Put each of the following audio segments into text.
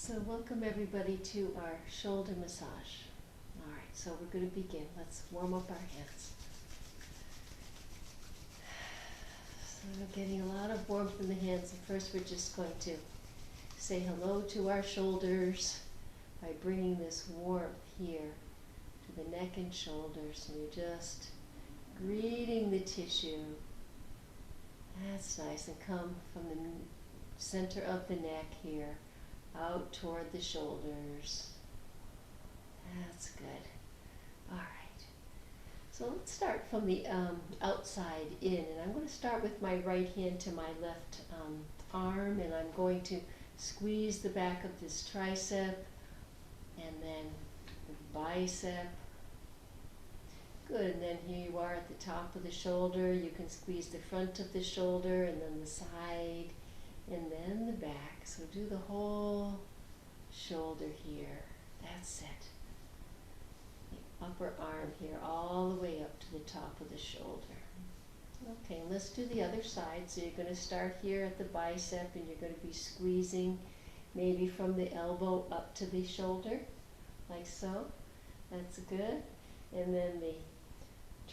So welcome everybody to our shoulder massage. All right, so we're going to begin. Let's warm up our hands. So we're getting a lot of warmth in the hands. And first we're just going to say hello to our shoulders by bringing this warmth here to the neck and shoulders. And you're just greeting the tissue. That's nice. And come from the center of the neck here out toward the shoulders. That's good. All right. So let's start from the outside in. And I'm going to start with my right hand to my left arm. And I'm going to squeeze the back of this tricep and then the bicep. Good. And then here you are at the top of the shoulder. You can squeeze the front of the shoulder and then the side and then the back. So do the whole shoulder here. That's it. The upper arm here all the way up to the top of the shoulder. Okay, let's do the other side. So you're going to start here at the bicep and you're going to be squeezing maybe from the elbow up to the shoulder, like so. That's good. And then the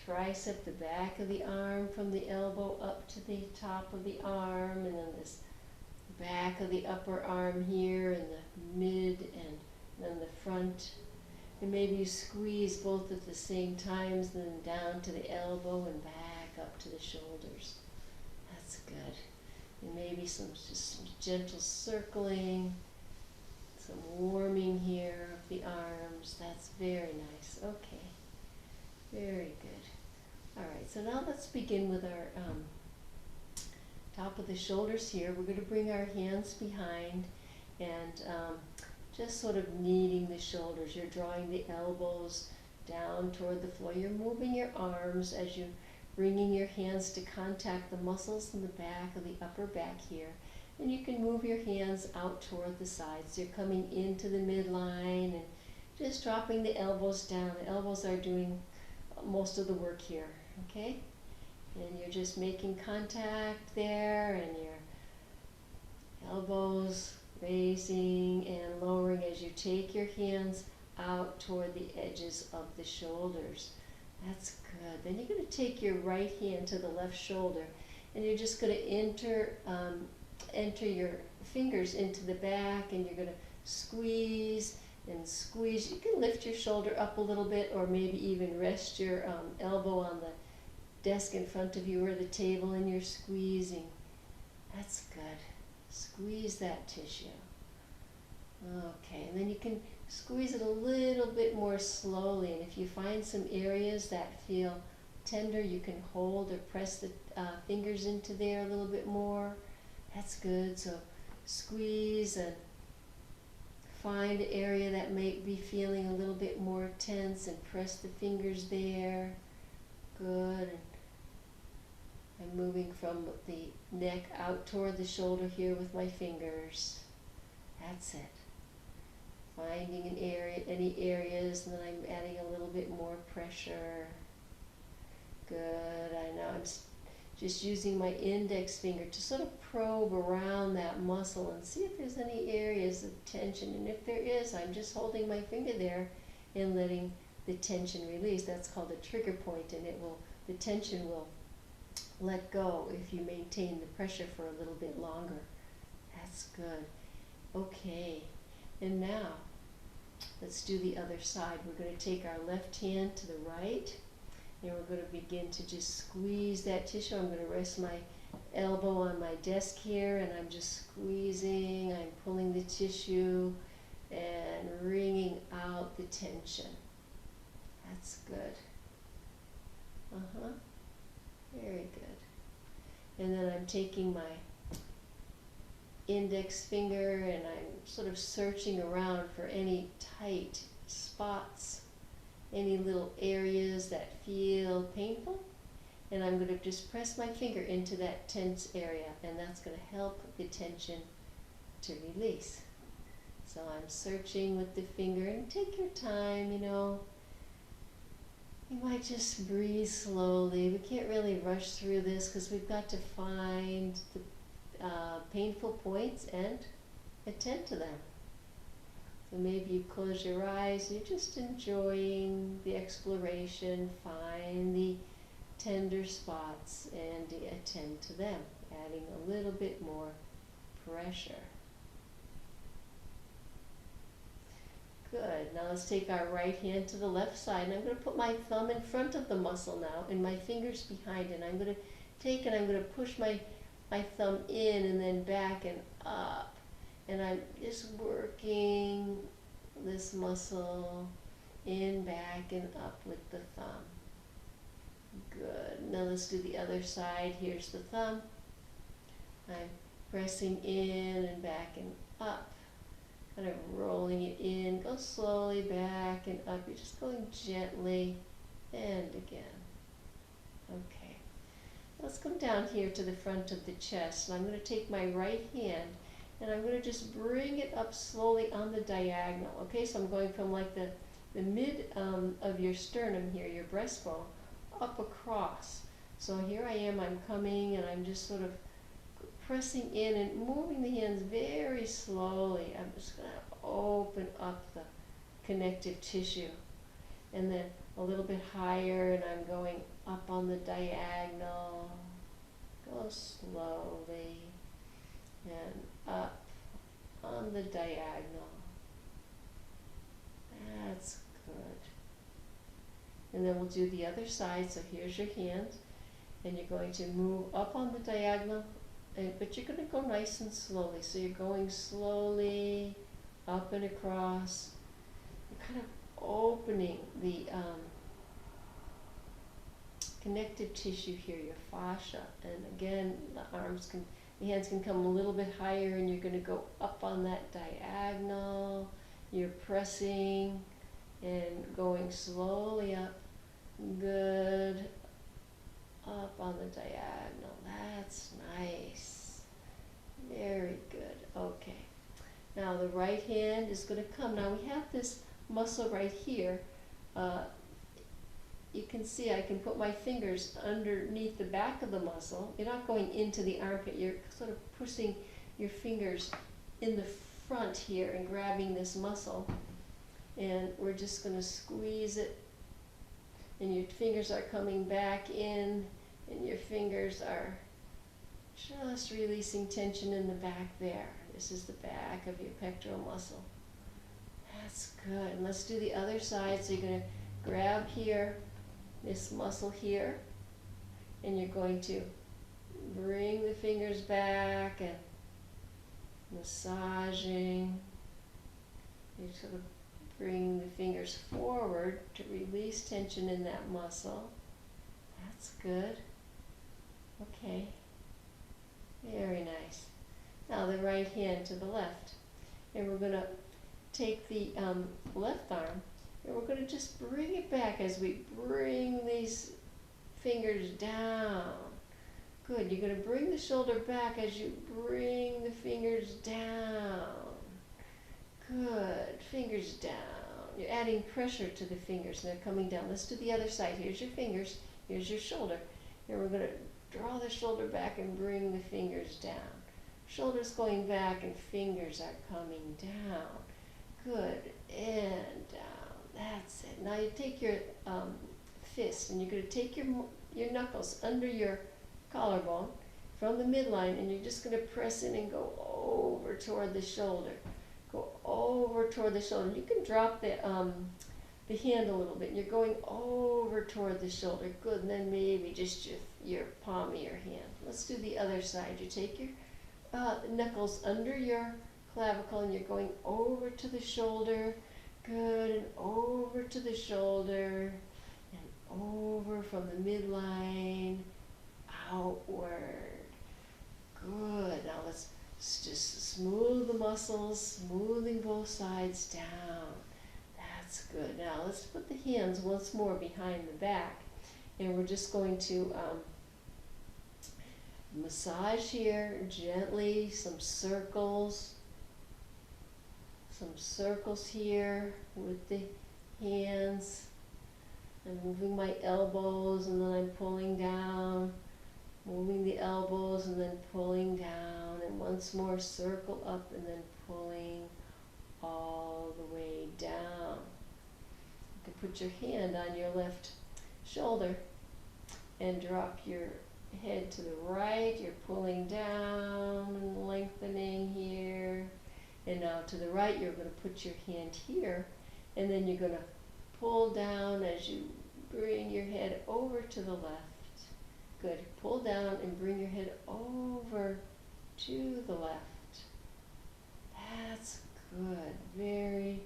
tricep, the back of the arm from the elbow up to the top of the arm, and then this back of the upper arm here and the mid and then the front. And maybe you squeeze both at the same times, then down to the elbow and back up to the shoulders. That's good. And maybe just some gentle circling, some warming here of the arms. That's very nice. Okay. Very good. All right, so now let's begin with our top of the shoulders here. We're going to bring our hands behind and just sort of kneading the shoulders. You're drawing the elbows down toward the floor. You're moving your arms as you're bringing your hands to contact the muscles in the back of the upper back here. And you can move your hands out toward the sides. You're coming into the midline and just dropping the elbows down. The elbows are doing most of the work here, okay? And you're just making contact there, and your elbows raising and lowering as you take your hands out toward the edges of the shoulders. That's good. Then you're going to take your right hand to the left shoulder, and you're just going to enter your fingers into the back, and you're going to squeeze and squeeze. You can lift your shoulder up a little bit, or maybe even rest your elbow on the desk in front of you or the table, and you're squeezing. That's good. Squeeze that tissue. Okay, and then you can squeeze it a little bit more slowly, and if you find some areas that feel tender, you can hold or press the fingers into there a little bit more. That's good. So squeeze and find an area that may be feeling a little bit more tense and press the fingers there. Good. I'm moving from the neck out toward the shoulder here with my fingers. That's it. Finding an area, any areas, and then I'm adding a little bit more pressure. Good. I know I'm just using my index finger to sort of probe around that muscle and see if there's any areas of tension. And if there is, I'm just holding my finger there and letting the tension release. That's called a trigger point, and the tension will let go if you maintain the pressure for a little bit longer. That's good. Okay, and now let's do the other side. We're going to take our left hand to the right, and we're going to begin to just squeeze that tissue. I'm going to rest my elbow on my desk here, and I'm just squeezing. I'm pulling the tissue and wringing out the tension. That's good. Very good. And then I'm taking my index finger and I'm sort of searching around for any tight spots, any little areas that feel painful. And I'm going to just press my finger into that tense area, and that's going to help the tension to release. So I'm searching with the finger, and take your time, You might just breathe slowly. We can't really rush through this because we've got to find the painful points and attend to them. And maybe you close your eyes and you're just enjoying the exploration. Find the tender spots and attend to them, adding a little bit more pressure. Good. Now let's take our right hand to the left side, and I'm going to put my thumb in front of the muscle now and my fingers behind it. I'm going to take and I'm going to push my thumb in and then back and up. And I'm just working this muscle in, back, and up with the thumb. Good. Now let's do the other side. Here's the thumb. I'm pressing in and back and up. Kind of rolling it in. Go slowly back and up. You're just going gently and again. Okay. Let's come down here to the front of the chest. And I'm going to take my right hand and I'm going to just bring it up slowly on the diagonal. Okay, so I'm going from like the mid of your sternum here, your breastbone, up across. So here I am, I'm coming and I'm just sort of pressing in and moving the hands very slowly. I'm just going to open up the connective tissue. And then a little bit higher and I'm going up on the diagonal. Go slowly and up on the diagonal. That's good. And then we'll do the other side. So here's your hand, and you're going to move up on the diagonal, but you're going to go nice and slowly. So you're going slowly up and across. You're kind of opening the connective tissue here, your fascia. And again, the hands can come a little bit higher, and you're going to go up on that diagonal. You're pressing and going slowly up. Good. Up on the diagonal. That's nice. Very good. Okay. Now the right hand is going to come. Now we have this muscle right here. You can see I can put my fingers underneath the back of the muscle. You're not going into the armpit. You're sort of pushing your fingers in the front here and grabbing this muscle. And we're just going to squeeze it. And your fingers are coming back in, and your fingers are just releasing tension in the back there. This is the back of your pectoral muscle. That's good. And let's do the other side. So you're going to grab here, this muscle here, and you're going to bring the fingers back and massaging. You sort of bring the fingers forward to release tension in that muscle. That's good. Okay. Very nice. Now the right hand to the left. And we're going to take the left arm and we're going to just bring it back as we bring these fingers down. Good. You're going to bring the shoulder back as you bring the fingers down. Good. Fingers down. You're adding pressure to the fingers and they're coming down. Let's do the other side. Here's your fingers. Here's your shoulder. And we're going to draw the shoulder back and bring the fingers down. Shoulders going back and fingers are coming down. Good. And down. That's it. Now you take your fist and you're going to take your knuckles under your collarbone from the midline and you're just going to press in and go over toward the shoulder. Go over toward the shoulder. You can drop the hand a little bit. And you're going over toward the shoulder. Good. And then maybe just your palm of your hand. Let's do the other side. You take your knuckles under your clavicle and you're going over to the shoulder. Good. And over to the shoulder. And over from the midline. Outward. Good. Now let's just smooth the muscles, smoothing both sides down. That's good. Now let's put the hands once more behind the back. And we're just going to massage here gently, some circles here with the hands. I'm moving my elbows and then I'm pulling down. Moving the elbows and then pulling down, and once more circle up and then pulling all the way down. You can put your hand on your left shoulder and drop your head to the right. You're pulling down and lengthening here. And now to the right, you're going to put your hand here, and then you're going to pull down as you bring your head over to the left. Good. Pull down and bring your head over to the left. That's good. Very,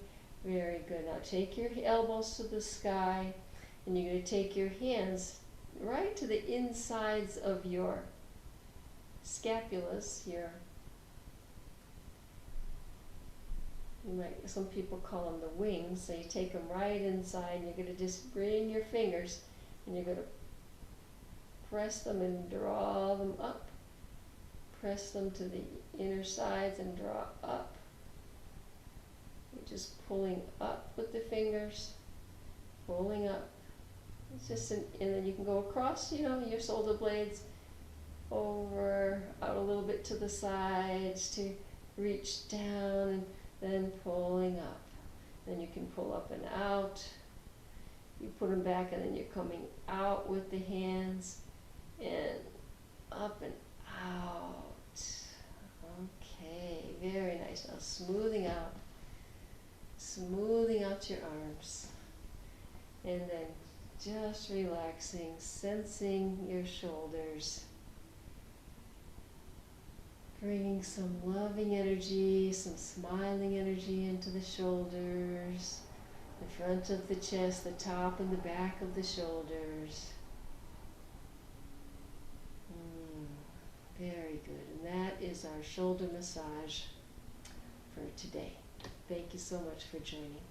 very good. Now take your elbows to the sky, and you're going to take your hands right to the insides of your scapulas here. Some people call them the wings, so you take them right inside, and you're going to just bring your fingers, and you're going to press them and draw them up. Press them to the inner sides and draw up. You're just pulling up with the fingers, pulling up. It's just and then you can go across, your shoulder blades over, out a little bit to the sides to reach down, and then pulling up. Then you can pull up and out. You put them back, and then you're coming out with the hands and up and out. Okay, very nice. Now smoothing out your arms, and then just relaxing, sensing your shoulders, bringing some loving energy, some smiling energy into the shoulders, the front of the chest, the top and the back of the shoulders. Very good. And that is our shoulder massage for today. Thank you so much for joining.